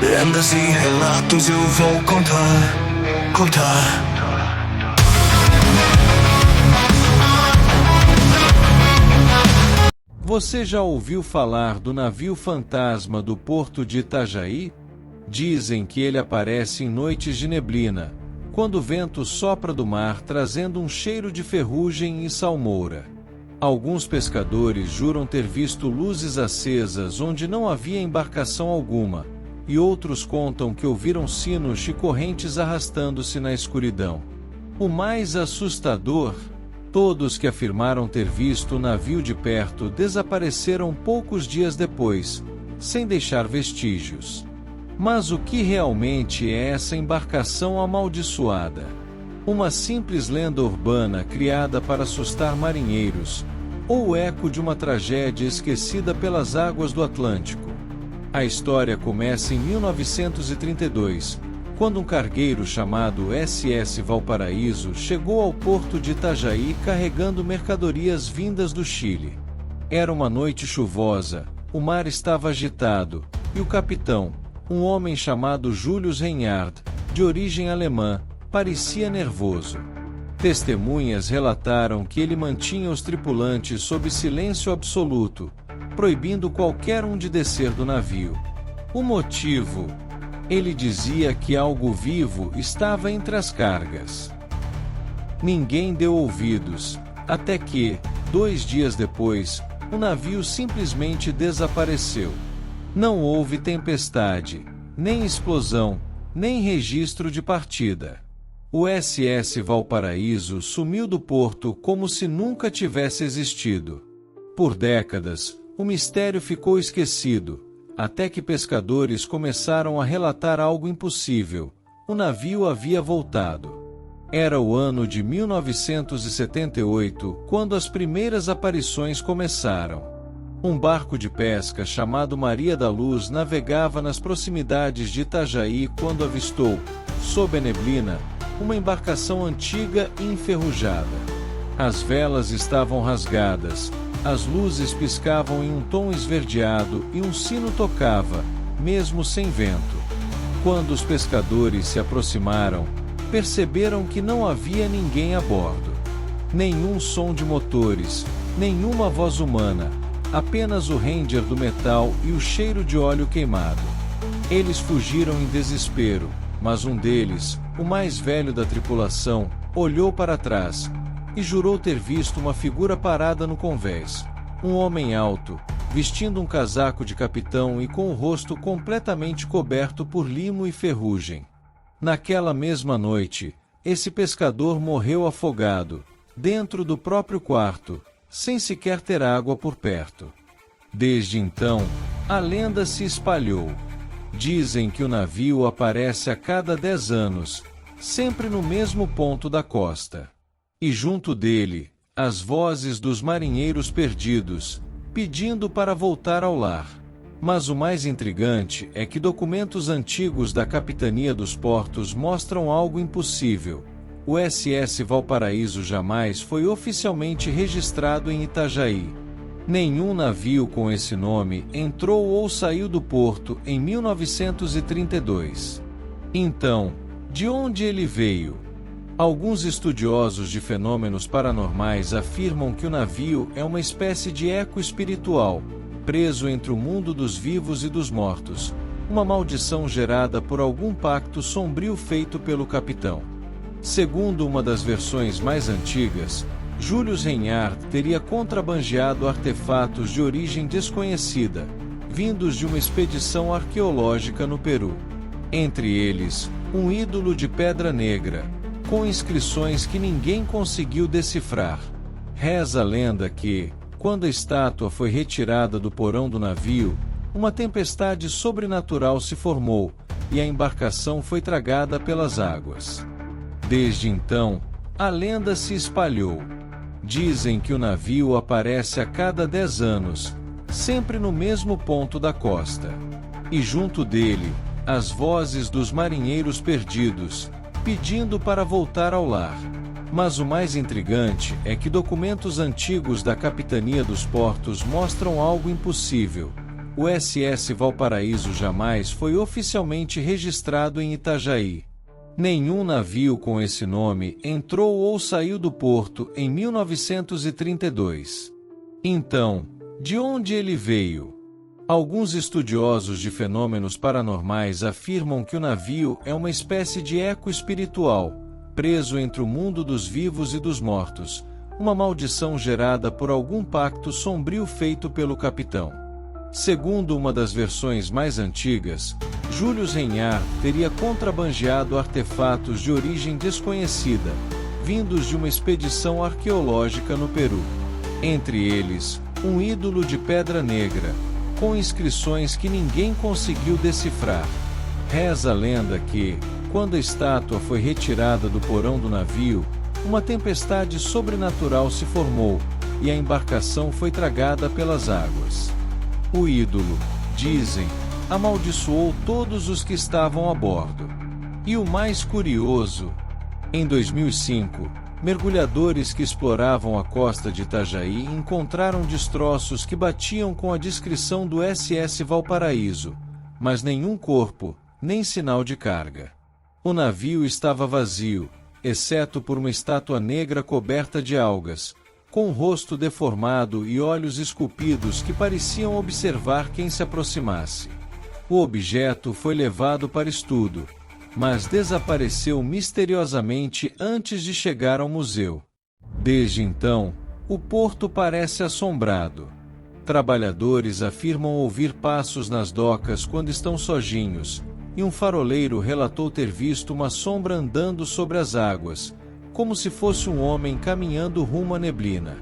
Lendas e relatos eu vou contar. Você já ouviu falar do navio fantasma do porto de Itajaí? Dizem que ele aparece em noites de neblina, quando o vento sopra do mar trazendo um cheiro de ferrugem e salmoura. Alguns pescadores juram ter visto luzes acesas onde não havia embarcação alguma, e outros contam que ouviram sinos e correntes arrastando-se na escuridão. O mais assustador: todos que afirmaram ter visto o navio de perto desapareceram poucos dias depois, sem deixar vestígios. Mas o que realmente é essa embarcação amaldiçoada? Uma simples lenda urbana criada para assustar marinheiros, ou o eco de uma tragédia esquecida pelas águas do Atlântico? A história começa em 1932, quando um cargueiro chamado SS Valparaíso chegou ao porto de Itajaí carregando mercadorias vindas do Chile. Era uma noite chuvosa, o mar estava agitado, e o capitão, um homem chamado Julius Reinhard, de origem alemã, parecia nervoso. Testemunhas relataram que ele mantinha os tripulantes sob silêncio absoluto, proibindo qualquer um de descer do navio. O motivo? Ele dizia que algo vivo estava entre as cargas. Ninguém deu ouvidos, até que, 2 dias depois, o navio simplesmente desapareceu. Não houve tempestade, nem explosão, nem registro de partida. O SS Valparaíso sumiu do porto como se nunca tivesse existido. Por décadas, o mistério ficou esquecido, até que pescadores começaram a relatar algo impossível: o navio havia voltado. Era o ano de 1978, quando as primeiras aparições começaram. Um barco de pesca chamado Maria da Luz navegava nas proximidades de Itajaí quando avistou, sob a neblina, uma embarcação antiga e enferrujada. As velas estavam rasgadas, as luzes piscavam em um tom esverdeado e um sino tocava, mesmo sem vento. Quando os pescadores se aproximaram, perceberam que não havia ninguém a bordo. Nenhum som de motores, nenhuma voz humana, apenas o render do metal e o cheiro de óleo queimado. Eles fugiram em desespero, mas um deles, o mais velho da tripulação, olhou para trás e jurou ter visto uma figura parada no convés. Um homem alto, vestindo um casaco de capitão e com o rosto completamente coberto por limo e ferrugem. Naquela mesma noite, esse pescador morreu afogado, dentro do próprio quarto, sem sequer ter água por perto. Desde então, a lenda se espalhou. Dizem que o navio aparece a cada 10 anos, sempre no mesmo ponto da costa. E junto dele, as vozes dos marinheiros perdidos, pedindo para voltar ao lar. Mas o mais intrigante é que documentos antigos da Capitania dos Portos mostram algo impossível. O SS Valparaíso jamais foi oficialmente registrado em Itajaí. Nenhum navio com esse nome entrou ou saiu do porto em 1932. Então, de onde ele veio? Alguns estudiosos de fenômenos paranormais afirmam que o navio é uma espécie de eco espiritual, preso entre o mundo dos vivos e dos mortos, uma maldição gerada por algum pacto sombrio feito pelo capitão. Segundo uma das versões mais antigas, Julius Reinhard teria contrabandeado artefatos de origem desconhecida, vindos de uma expedição arqueológica no Peru. Entre eles, um ídolo de pedra negra, com inscrições que ninguém conseguiu decifrar. Reza a lenda que, quando a estátua foi retirada do porão do navio, uma tempestade sobrenatural se formou, e a embarcação foi tragada pelas águas. Desde então, a lenda se espalhou. Dizem que o navio aparece a cada 10 anos, sempre no mesmo ponto da costa. E junto dele, as vozes dos marinheiros perdidos, pedindo para voltar ao lar. Mas o mais intrigante é que documentos antigos da Capitania dos Portos mostram algo impossível. o SS Valparaíso jamais foi oficialmente registrado em Itajaí. Nenhum navio com esse nome entrou ou saiu do porto em 1932. Então, de onde ele veio? Alguns estudiosos de fenômenos paranormais afirmam que o navio é uma espécie de eco espiritual, preso entre o mundo dos vivos e dos mortos, uma maldição gerada por algum pacto sombrio feito pelo capitão. Segundo uma das versões mais antigas, Julius Reinhard teria contrabandeado artefatos de origem desconhecida, vindos de uma expedição arqueológica no Peru. Entre eles, um ídolo de pedra negra, com inscrições que ninguém conseguiu decifrar. Reza a lenda que, quando a estátua foi retirada do porão do navio, uma tempestade sobrenatural se formou, e a embarcação foi tragada pelas águas. O ídolo, dizem, amaldiçoou todos os que estavam a bordo. E o mais curioso, em 2005, mergulhadores que exploravam a costa de Itajaí encontraram destroços que batiam com a descrição do SS Valparaíso, mas nenhum corpo, nem sinal de carga. O navio estava vazio, exceto por uma estátua negra coberta de algas, com o rosto deformado e olhos esculpidos que pareciam observar quem se aproximasse. O objeto foi levado para estudo, mas desapareceu misteriosamente antes de chegar ao museu. Desde então, o porto parece assombrado. Trabalhadores afirmam ouvir passos nas docas quando estão sozinhos, e um faroleiro relatou ter visto uma sombra andando sobre as águas, como se fosse um homem caminhando rumo à neblina.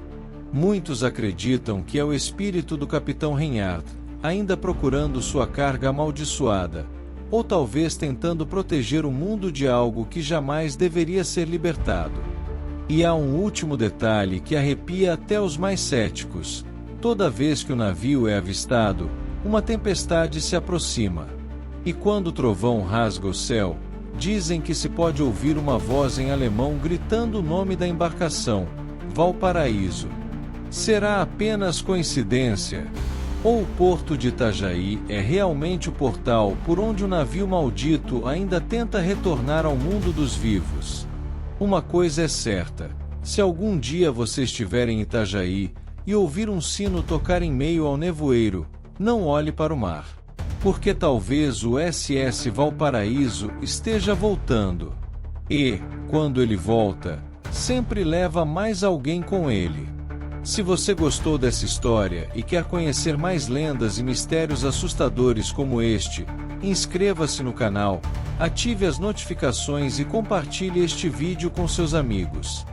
Muitos acreditam que é o espírito do capitão Reinhard, ainda procurando sua carga amaldiçoada, ou talvez tentando proteger o mundo de algo que jamais deveria ser libertado. E há um último detalhe que arrepia até os mais céticos. Toda vez que o navio é avistado, uma tempestade se aproxima. E quando o trovão rasga o céu, dizem que se pode ouvir uma voz em alemão gritando o nome da embarcação, Valparaíso. Será apenas coincidência? Ou o porto de Itajaí é realmente o portal por onde o navio maldito ainda tenta retornar ao mundo dos vivos? Uma coisa é certa: se algum dia você estiver em Itajaí e ouvir um sino tocar em meio ao nevoeiro, não olhe para o mar. Porque talvez o SS Valparaíso esteja voltando. E, quando ele volta, sempre leva mais alguém com ele. Se você gostou dessa história e quer conhecer mais lendas e mistérios assustadores como este, inscreva-se no canal, ative as notificações e compartilhe este vídeo com seus amigos.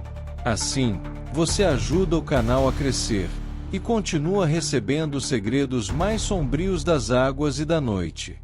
Assim, você ajuda o canal a crescer e continua recebendo os segredos mais sombrios das águas e da noite.